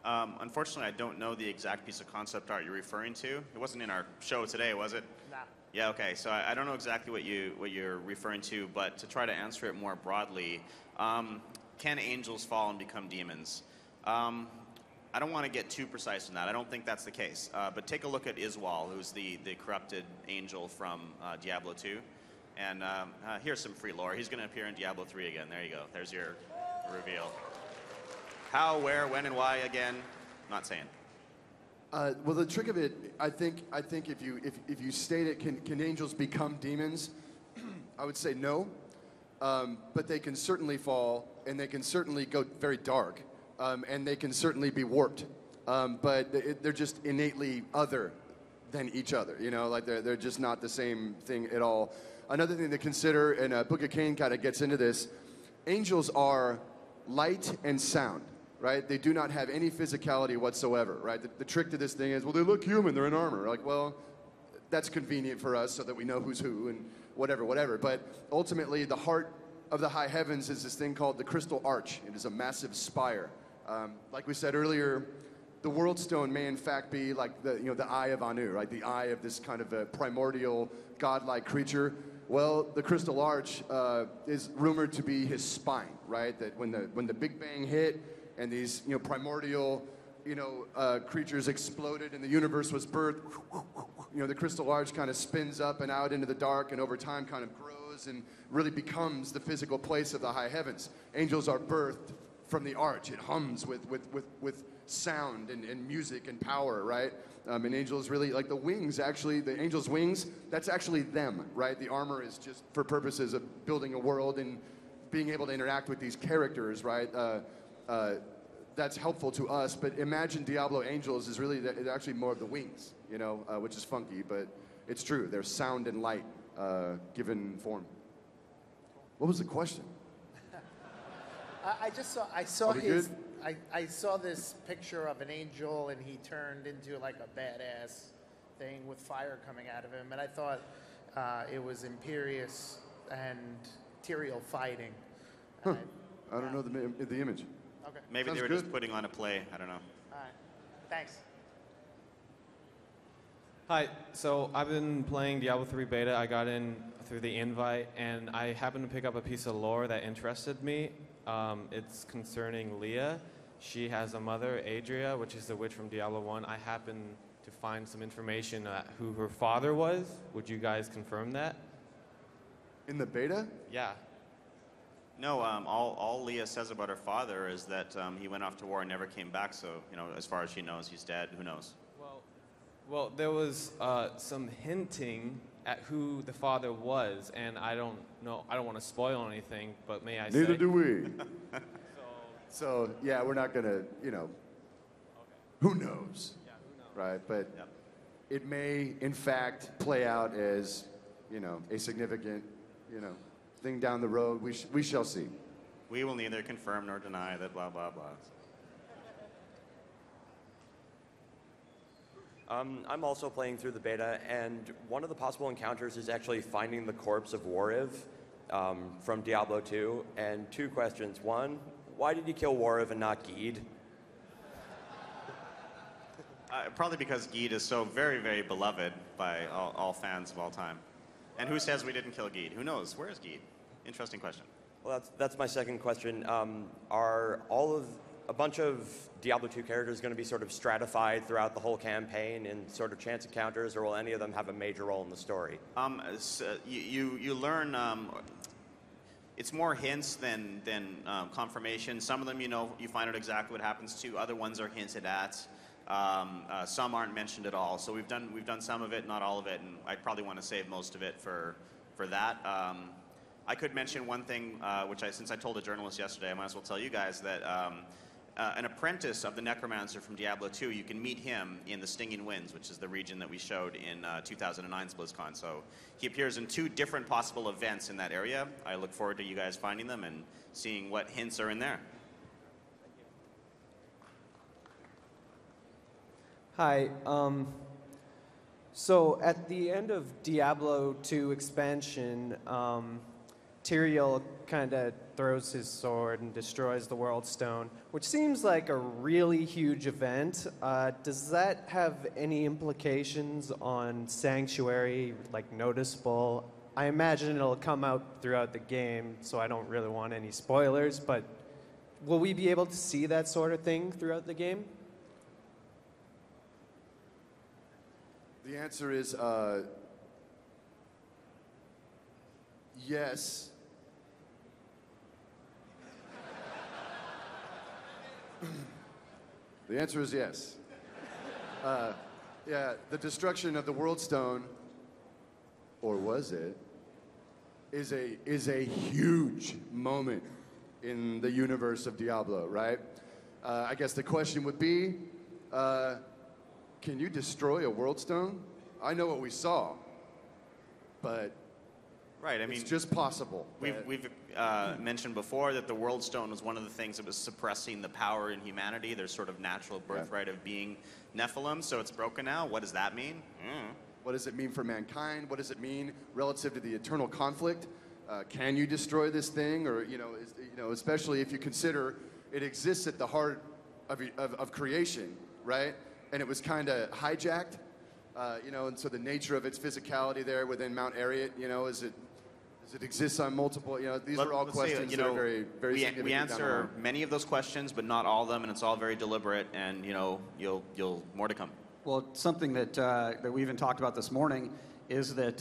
Unfortunately, I don't know the exact piece of concept art you're referring to. It wasn't in our show today, was it? Nah. Yeah, okay. So I don't know exactly what you're referring to, but to try to answer it more broadly, can angels fall and become demons? I don't want to get too precise in that. I don't think that's the case. But take a look at Iswal, who's the corrupted angel from Diablo 2. And here's some free lore. He's going to appear in Diablo 3 again. There you go. There's your reveal. How, where, when, and why again? Not saying. Well, the trick of it, I think if you state it, can angels become demons? I would say no. But they can certainly fall, and they can certainly go very dark, and they can certainly be warped. But they're just innately other than each other. You know, like they're just not the same thing at all. Another thing to consider, and Book of Cain kind of gets into this, angels are light and sound, right? They do not have any physicality whatsoever, right? The trick to this thing is, well, they look human, they're in armor. Like, well, that's convenient for us so that we know who's who and whatever. But ultimately, the heart of the high heavens is this thing called the crystal arch. It is a massive spire. Like we said earlier, the world stone may in fact be like the eye of Anu, right? The eye of this kind of a primordial godlike creature. Well, the crystal arch is rumored to be his spine, right? That when the Big Bang hit and these primordial creatures exploded and the universe was birthed, the crystal arch kind of spins up and out into the dark and over time kind of grows and really becomes the physical place of the high heavens. Angels are birthed from the arch. It hums with sound and music and power, right? And angels really, like the wings, actually, the angel's wings, that's actually them, right? The armor is just for purposes of building a world and being able to interact with these characters, right? That's helpful to us, but imagine Diablo angels is really actually more of the wings, which is funky, but it's true. They're sound and light given form. What was the question? I saw this picture of an angel, and he turned into like a badass thing with fire coming out of him, and I thought it was Imperius and Tyrael fighting. Huh. I don't know the image. Okay. Maybe Sounds they were good. just putting on a play. I don't know. All right. Thanks. Hi, so I've been playing Diablo 3 beta. I got in through the invite, and I happened to pick up a piece of lore that interested me. It's concerning Leah. She has a mother, Adria, which is the witch from Diablo 1. I happened to find some information who her father was. Would you guys confirm that? In the beta? Yeah. No, all Leah says about her father is that he went off to war and never came back. So, as far as she knows, he's dead. Who knows? Well, there was some hinting at who the father was, and I don't know. I don't want to spoil anything, but may I say? Neither do we. So yeah, we're not gonna, who knows? Yeah, who knows? Right, but it may, in fact, play out as, a significant, thing down the road. We shall see. We will neither confirm nor deny that blah, blah, blah. I'm also playing through the beta, and one of the possible encounters is actually finding the corpse of Wariv from Diablo 2. And two questions. One, why did you kill Wariv and not Geed? Probably because Geed is so very, very beloved by all fans of all time. And who says we didn't kill Geed? Who knows? Where is Geed? Interesting question. Well, that's my second question. Are a bunch of Diablo 2 characters going to be sort of stratified throughout the whole campaign in sort of chance encounters, or will any of them have a major role in the story? You learn. It's more hints than confirmation. Some of them, you find out exactly what happens to. Other ones are hinted at. Some aren't mentioned at all. So we've done some of it, not all of it, and I'd probably want to save most of it for that. I could mention one thing, since I told a journalist yesterday, I might as well tell you guys that an apprentice of the Necromancer from Diablo 2, you can meet him in the Stinging Winds, which is the region that we showed in 2009's Blizzcon. So he appears in 2 different possible events in that area. I look forward to you guys finding them and seeing what hints are in there. Hi. So at the end of Diablo 2 expansion, Tyrael kind of throws his sword and destroys the World Stone, which seems like a really huge event. Does that have any implications on Sanctuary, like noticeable? I imagine it'll come out throughout the game, so I don't really want any spoilers, but will we be able to see that sort of thing throughout the game? The answer is yes. The answer is yes. Yeah, the destruction of the World Stone, or was it, is a huge moment in the universe of Diablo, right? I guess the question would be, can you destroy a World Stone? I know what we saw, but right, I mean, it's just possible. We've mentioned before that the World Stone was one of the things that was suppressing the power in humanity. There's sort of natural birthright of being Nephilim, so it's broken now. What does that mean? What does it mean for mankind? What does it mean relative to the eternal conflict? Can you destroy this thing? Or, especially if you consider it exists at the heart of creation, right? And it was kind of hijacked, and so the nature of its physicality there within Mount Arreat, does it exist on multiple, these are all questions that are very, very significant. We answer many of those questions, but not all of them, and it's all very deliberate, and, you'll more to come. Well, something that we even talked about this morning is that,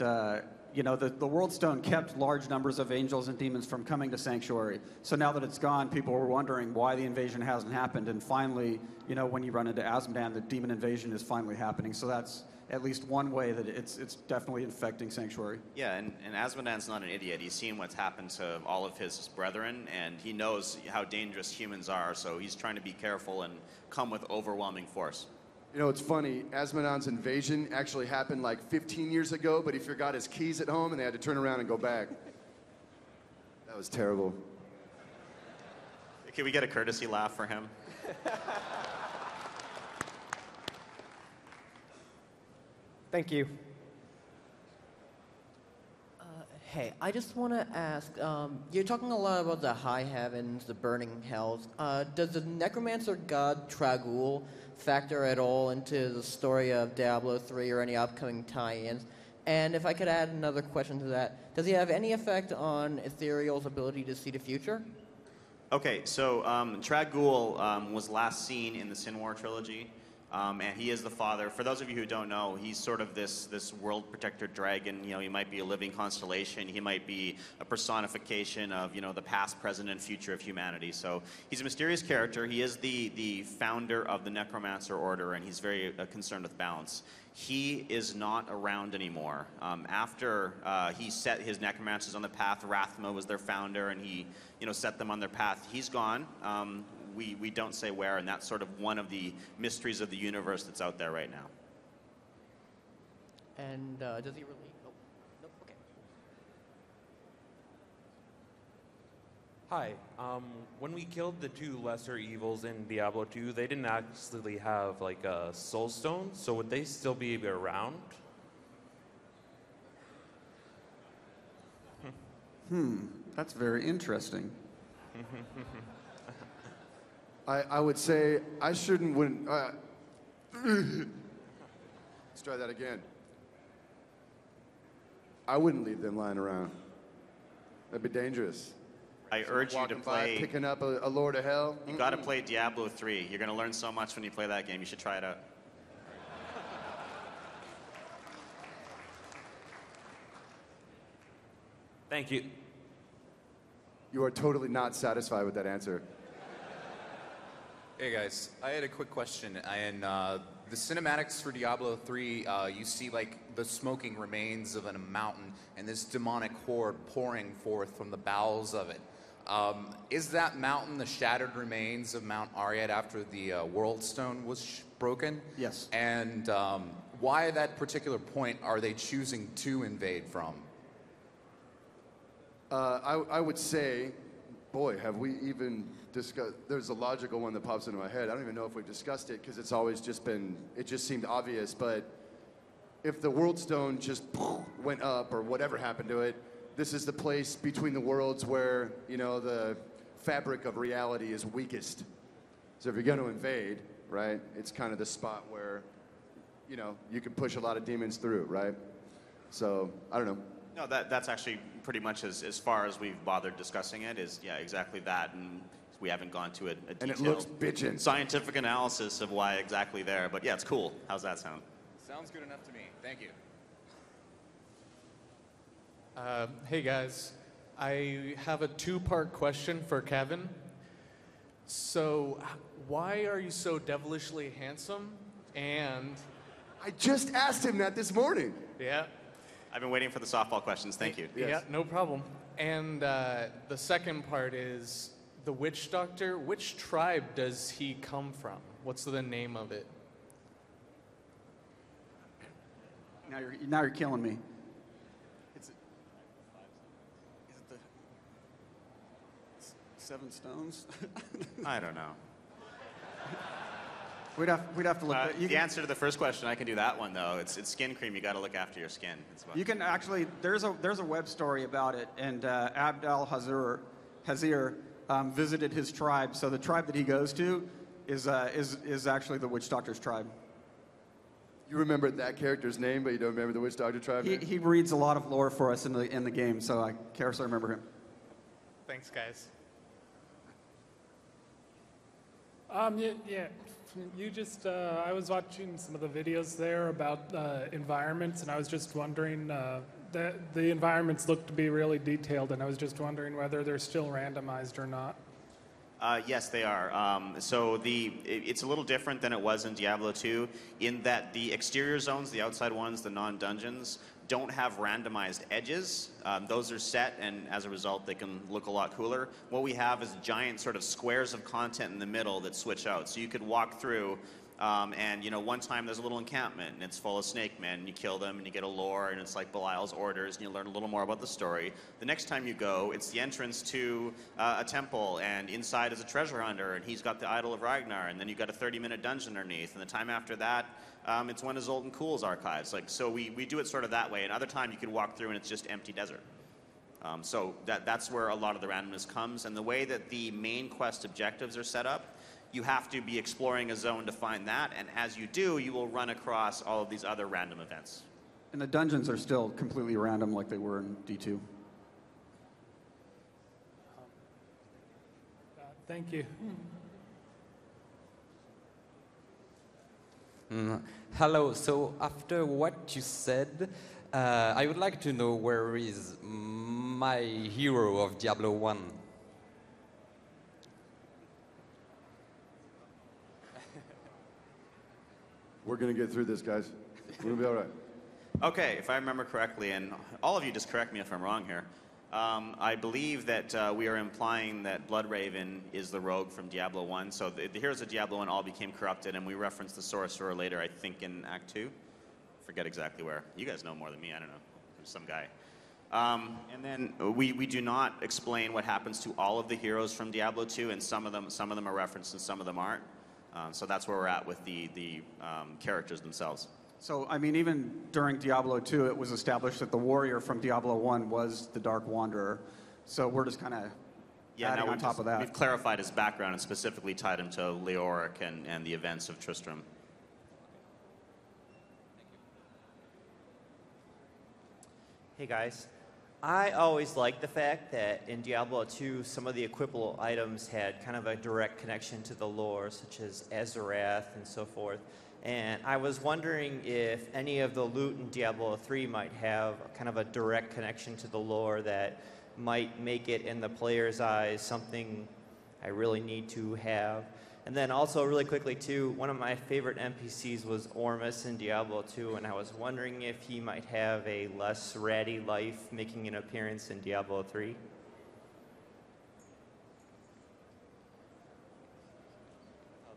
the World Stone kept large numbers of angels and demons from coming to Sanctuary. So now that it's gone, people were wondering why the invasion hasn't happened. And finally, when you run into Azmodan, the demon invasion is finally happening. So that's at least one way that it's definitely infecting Sanctuary. Yeah, and Azmodan's not an idiot. He's seen what's happened to all of his brethren, and he knows how dangerous humans are. So he's trying to be careful and come with overwhelming force. It's funny, Azmodan's invasion actually happened like 15 years ago, but he forgot his keys at home and they had to turn around and go back. That was terrible. Can we get a courtesy laugh for him? Thank you. Hey, I just want to ask, you're talking a lot about the high heavens, the burning hells. Does the necromancer god Trag'Oul factor at all into the story of Diablo III or any upcoming tie-ins? And if I could add another question to that, does he have any effect on Ethereal's ability to see the future? Okay, so Trag'Oul was last seen in the Sin War trilogy. And he is the father. For those of you who don't know, he's sort of this world protector dragon. He might be a living constellation. He might be a personification of, the past, present, and future of humanity. So he's a mysterious character. He is the founder of the Necromancer Order, and he's very concerned with balance. He is not around anymore. After he set his necromancers on the path, Rathma was their founder, and he, set them on their path. He's gone. We don't say where, and that's sort of one of the mysteries of the universe that's out there right now. And does he really? Nope. Okay. Hi. When we killed the two lesser evils in Diablo 2, they didn't actually have like a soul stone, so would they still be around? That's very interesting. I would say I wouldn't. Let's try that again. I wouldn't leave them lying around. That'd be dangerous. I urge you to play. Picking up a Lord of Hell. You got to play Diablo 3. You're going to learn so much when you play that game. You should try it out. Thank you. You are totally not satisfied with that answer. Hey guys, I had a quick question. In the cinematics for Diablo 3, you see like the smoking remains of a mountain and this demonic horde pouring forth from the bowels of it. Is that mountain the shattered remains of Mount Arreat after the World Stone was broken? Yes. And why at that particular point are they choosing to invade from? I would say, boy, have we even discussed, there's a logical one that pops into my head. I don't even know if we've discussed it because it's always just been, it just seemed obvious, but if the World Stone just went up or whatever happened to it, this is the place between the worlds where, the fabric of reality is weakest. So if you're going to invade, right, it's kind of the spot where, you can push a lot of demons through, right? So, I don't know. No, that's actually pretty much as far as we've bothered discussing it is, exactly that. And we haven't gone to a detailed and it looks bitchin'. scientific analysis of why exactly there. But yeah, it's cool. How's that sound? Sounds Sounds good enough to me. Thank you. Hey guys, I have a two-part question for Kevin. So, why are you so devilishly handsome? And I just asked him that this morning. Yeah. I've been waiting for the softball questions. Thank you. Yeah, no problem. And the second part is the witch doctor. Which tribe does he come from? What's the name of it? Now you're killing me. Is it the Seven Stones? I don't know. We'd have to look. The answer to the first question, I can do that one though. It's skin cream. You got to look after your skin. You can actually. There's a web story about it, and Abd al-Hazir visited his tribe. So the tribe that he goes to is actually the witch doctor's tribe. You remember that character's name, but you don't remember the witch doctor tribe name? He reads a lot of lore for us in the game, so I carefully remember him. Thanks, guys. Yeah. You just, I was watching some of the videos there about environments, and I was just wondering, the environments look to be really detailed, and I was just wondering whether they're still randomized or not. Yes, they are. So it's a little different than it was in Diablo 2 in that the exterior zones, the outside ones, the non-dungeons, don't have randomized edges. Those are set, and as a result, they can look a lot cooler. What we have is giant sort of squares of content in the middle that switch out. So you could walk through, and one time there's a little encampment, and it's full of snake men, and you kill them, and you get a lore, and it's like Belial's orders, and you learn a little more about the story. The next time you go, it's the entrance to a temple, and inside is a treasure hunter, and he's got the Idol of Ragnar, and then you got a 30-minute dungeon underneath, and the time after that, it's one of Zoltan Kuhl's archives. So we do it sort of that way. And other time you can walk through and it's just empty desert. So that's where a lot of the randomness comes. And the way that the main quest objectives are set up, you have to be exploring a zone to find that. And as you do, you will run across all of these other random events. And the dungeons are still completely random like they were in D2. Thank you. Hello, so after what you said, I would like to know where is my hero of Diablo 1? We're going to get through this, guys. We're going to be all right. Okay, if I remember correctly, and all of you just correct me if I'm wrong here, I believe that we are implying that Bloodraven is the rogue from Diablo 1. So the heroes of Diablo 1 all became corrupted, and we reference the sorcerer later, I think in Act 2. Forget exactly where. You guys know more than me, I don't know. There's some guy. And then we do not explain what happens to all of the heroes from Diablo 2, and some of them are referenced and some of them aren't. So that's where we're at with the characters themselves. So, I mean, even during Diablo 2, it was established that the warrior from Diablo 1 was the Dark Wanderer. So we're just kind of adding on top of that. We've clarified his background and specifically tied him to Leoric and the events of Tristram. Hey guys, I always liked the fact that in Diablo 2, some of the equipable items had kind of a direct connection to the lore, such as Azarath and so forth. And I was wondering if any of the loot in Diablo 3 might have kind of a direct connection to the lore that might make it, in the player's eyes, something I really need to have. And then also, really quickly too, one of my favorite NPCs was Ormus in Diablo 2, and I was wondering if he might have a less ratty life making an appearance in Diablo 3.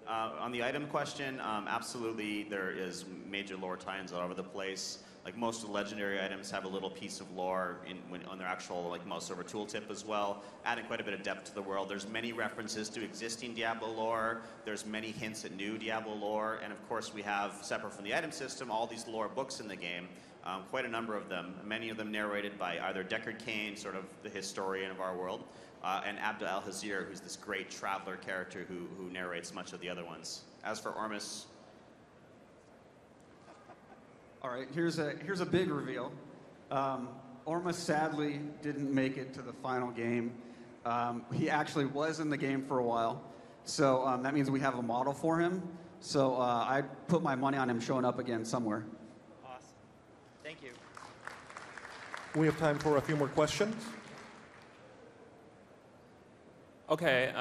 On the item question, absolutely there is major lore tie-ins all over the place. Like most of the legendary items have a little piece of lore on their actual mouse over tooltip as well, adding quite a bit of depth to the world. There's many references to existing Diablo lore. There's many hints at new Diablo lore, and of course we have, separate from the item system, all these lore books in the game. Quite a number of them, many of them narrated by either Deckard Cain, sort of the historian of our world, and Abd al-Hazir, who's this great traveler character who narrates much of the other ones. As for Ormus, all right, here's a big reveal. Ormus sadly didn't make it to the final game. He actually was in the game for a while, so that means we have a model for him. So I put my money on him showing up again somewhere. Thank you. We have time for a few more questions. Okay,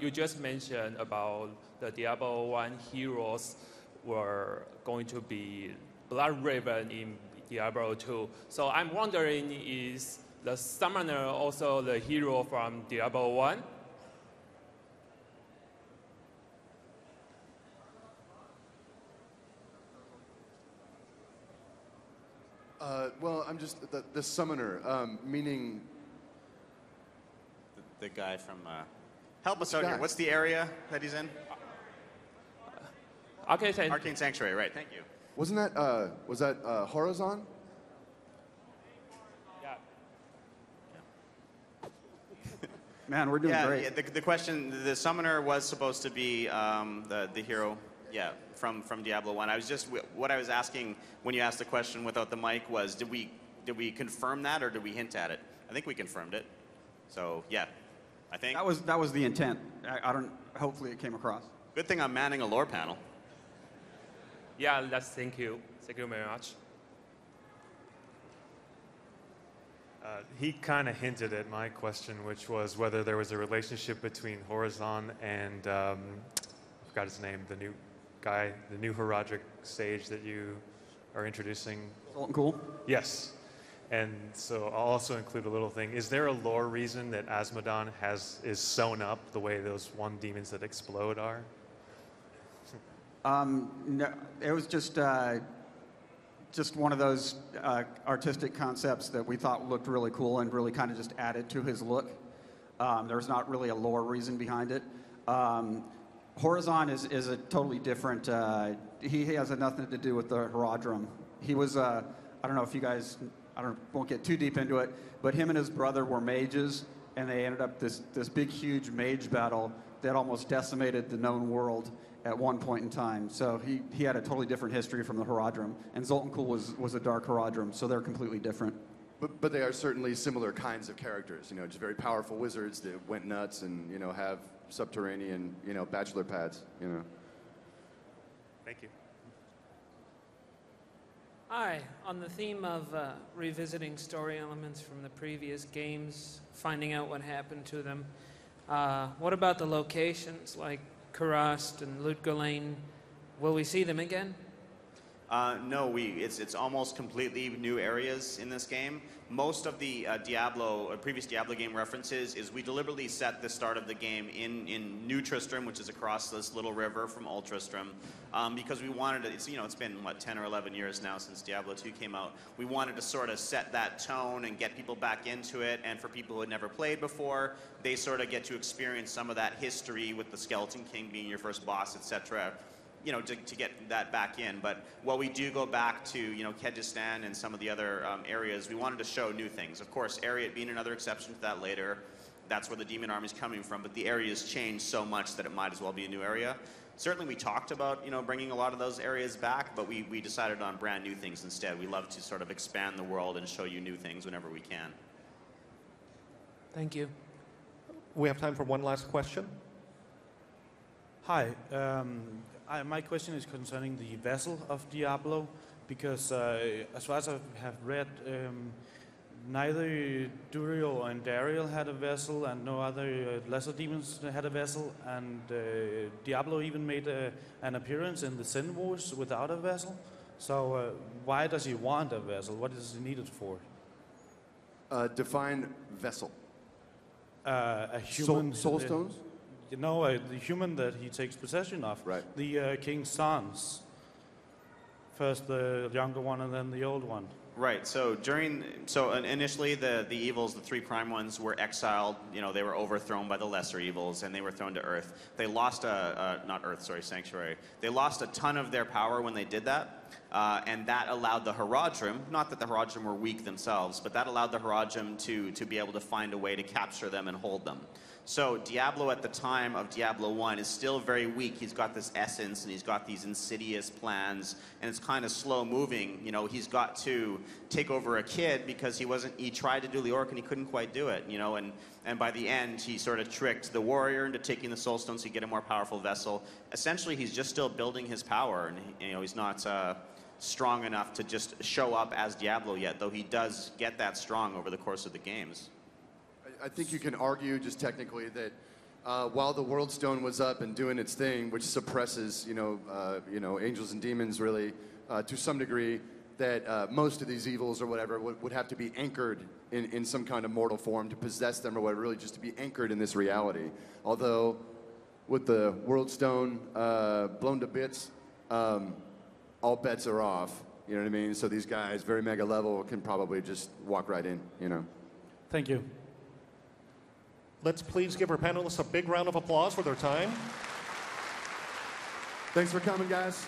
you just mentioned about the Diablo 1 heroes were going to be Blood Raven in Diablo 2. So I'm wondering, is the Summoner also the hero from Diablo 1? Well, I'm just the summoner, meaning The guy from help us out here. What's the area that he's in? Arcane Sanctuary, right? Thank you. Wasn't that was that Horizon? Man, we're doing great. Yeah, the question, the summoner was supposed to be the hero, yeah, from Diablo 1. I was just, what I was asking when you asked the question without the mic was, did we confirm that or did we hint at it? I think we confirmed it. So, yeah, I think. That was the intent. I don't, hopefully it came across. Good thing I'm manning a lore panel. Yeah, thank you. Thank you very much. He kind of hinted at my question, which was whether there was a relationship between Horizon and, I forgot his name, the new guy, the new heraldic sage that you are introducing. Cool. Yes. And so I'll also include a little thing. Is there a lore reason that Asmodon is sewn up the way those one demons that explode are? No, it was just one of those artistic concepts that we thought looked really cool and really kind of just added to his look. There's not really a lore reason behind it. Horizon is a totally different, he has nothing to do with the Herodrum. He was, I don't know if you guys, won't get too deep into it, but him and his brother were mages, and they ended up this big, huge mage battle that almost decimated the known world at one point in time. So he had a totally different history from the Herodrum, and Zoltankul was a dark Herodrum, so they're completely different. But they are certainly similar kinds of characters, you know, just very powerful wizards that went nuts and, you know, have subterranean, you know, bachelor pads, you know. Thank you. Hi, on the theme of revisiting story elements from the previous games, finding out what happened to them, what about the locations like Kurast and Lutgolain? Will we see them again? No, it's almost completely new areas in this game. Most of the previous Diablo game references is we deliberately set the start of the game in New Tristram, which is across this little river from Old Tristram, because we wanted to, it's been, 10 or 11 years now since Diablo 2 came out. We wanted to sort of set that tone and get people back into it, and for people who had never played before, they sort of get to experience some of that history with the Skeleton King being your first boss, etc., to get that back in. But while we do go back to, Kyrgyzstan and some of the other areas, we wanted to show new things. Of course, Ariat being another exception to that later, that's where the demon army is coming from, but the area has changed so much that it might as well be a new area. Certainly we talked about, bringing a lot of those areas back, but we decided on brand new things instead. We love to sort of expand the world and show you new things whenever we can. Thank you. We have time for one last question. Hi. My question is concerning the vessel of Diablo, because as far as I have read, neither Duriel and Dariel had a vessel, and no other lesser demons had a vessel, and Diablo even made an appearance in the Sin Wars without a vessel. So why does he want a vessel? What is he needed for? Define vessel. A human. Soul stones? The human that he takes possession of. Right. The king's sons. First the younger one and then the old one. Right. So initially the evils, the three prime ones, were exiled. They were overthrown by the lesser evils, and they were thrown to Earth. They lost Sanctuary. They lost a ton of their power when they did that, and that allowed the Herodrum, not that the Herodrum were weak themselves, but that allowed the Herodrum to be able to find a way to capture them and hold them. So Diablo at the time of Diablo 1 is still very weak. He's got this essence, and he's got these insidious plans, and it's kind of slow moving. He's got to take over a kid because he tried to do the orc and he couldn't quite do it, and by the end he sort of tricked the warrior into taking the soul stones to get a more powerful vessel. Essentially he's just still building his power, and he's not strong enough to just show up as Diablo yet, though he does get that strong over the course of the games. I think you can argue just technically that while the World Stone was up and doing its thing, which suppresses, angels and demons really to some degree, that most of these evils or whatever would have to be anchored in some kind of mortal form to possess them or whatever, really just to be anchored in this reality. Although with the World Stone blown to bits, all bets are off. You know what I mean? So these guys, very mega level, can probably just walk right in, Thank you. Let's please give our panelists a big round of applause for their time. Thanks for coming, guys.